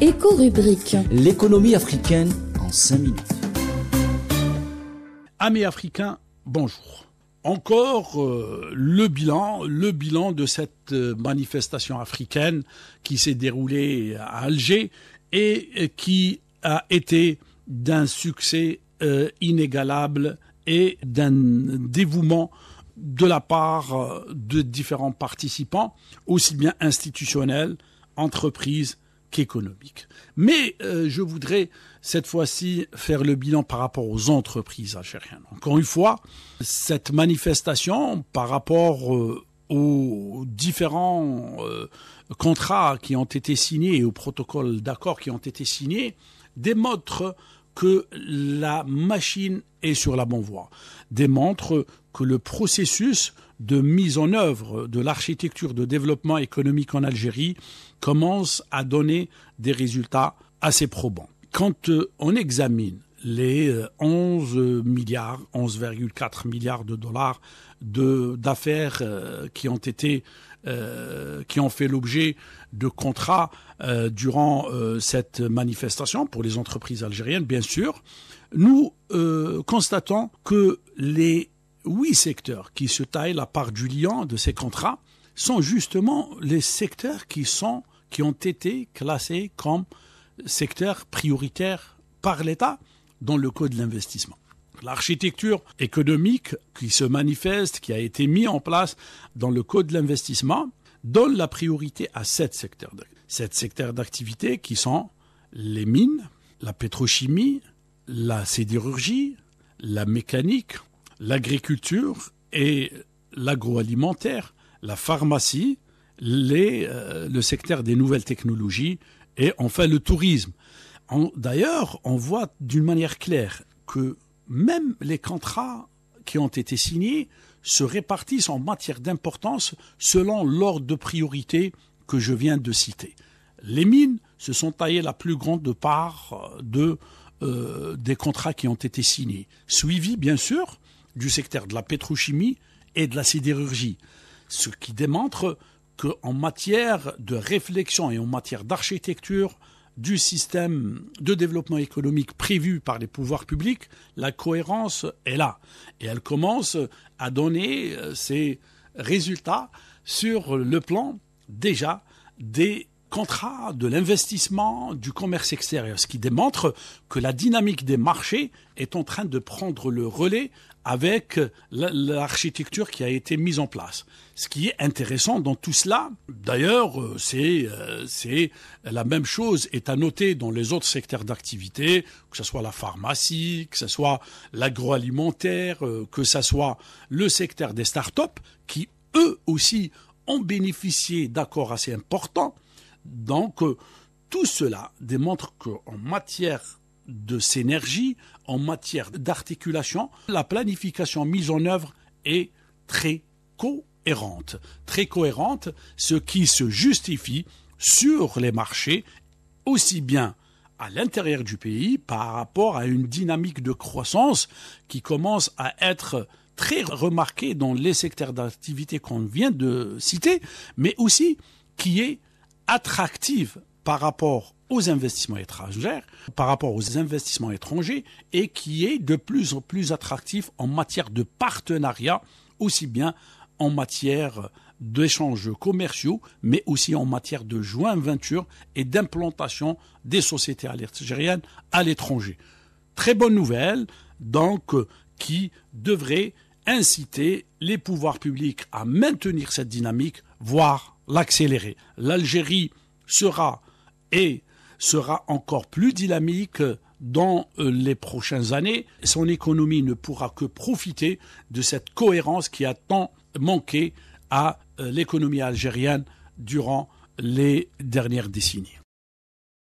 Éco-rubrique. L'économie africaine en 5 minutes. Amis africains, bonjour. Encore le bilan de cette manifestation africaine qui s'est déroulée à Alger et qui a été d'un succès inégalable et d'un dévouement de la part de différents participants, aussi bien institutionnels, entreprises qu'économiques. Mais je voudrais cette fois-ci faire le bilan par rapport aux entreprises algériennes. Encore une fois, cette manifestation par rapport aux différents contrats qui ont été signés et aux protocoles d'accord qui ont été signés démontre que la machine est sur la bonne voie, démontre que le processus de mise en œuvre de l'architecture de développement économique en Algérie commence à donner des résultats assez probants. Quand on examine les 11,4 milliards de dollars d'affaires qui ont fait l'objet de contrats durant cette manifestation pour les entreprises algériennes, bien sûr, nous constatons que les 8 secteurs qui se taillent la part du lion de ces contrats sont justement les secteurs qui ont été classés comme secteurs prioritaires par l'État dans le Code de l'investissement. L'architecture économique qui se manifeste, qui a été mise en place dans le Code de l'investissement, donne la priorité à 7 secteurs. 7 secteurs d'activité qui sont les mines, la pétrochimie, la sidérurgie, la mécanique, l'agriculture et l'agroalimentaire, la pharmacie, le secteur des nouvelles technologies et enfin le tourisme. D'ailleurs, on voit d'une manière claire que même les contrats qui ont été signés se répartissent en matière d'importance selon l'ordre de priorité que je viens de citer. Les mines se sont taillées la plus grande part des contrats qui ont été signés, suivis bien sûr du secteur de la pétrochimie et de la sidérurgie, ce qui démontre qu'en matière de réflexion et en matière d'architecture du système de développement économique prévu par les pouvoirs publics, la cohérence est là. Et elle commence à donner ses résultats sur le plan déjà des contrats, de l'investissement, du commerce extérieur, ce qui démontre que la dynamique des marchés est en train de prendre le relais avec l'architecture qui a été mise en place. Ce qui est intéressant dans tout cela, d'ailleurs, c'est la même chose est à noter dans les autres secteurs d'activité, que ce soit la pharmacie, que ce soit l'agroalimentaire, que ce soit le secteur des start-up, qui eux aussi ont bénéficié d'accords assez importants. Donc, tout cela démontre qu'en matière de synergie, en matière d'articulation, la planification mise en œuvre est très cohérente. Très cohérente, ce qui se justifie sur les marchés, aussi bien à l'intérieur du pays par rapport à une dynamique de croissance qui commence à être très remarquée dans les secteurs d'activité qu'on vient de citer, mais aussi qui est attractive par rapport aux investissements étrangers, et qui est de plus en plus attractif en matière de partenariat, aussi bien en matière d'échanges commerciaux, mais aussi en matière de joint venture et d'implantation des sociétés algériennes à l'étranger. Très bonne nouvelle, donc, qui devrait inciter les pouvoirs publics à maintenir cette dynamique, voire l'accélérer. L'Algérie sera encore plus dynamique dans les prochaines années. Son économie ne pourra que profiter de cette cohérence qui a tant manqué à l'économie algérienne durant les dernières décennies.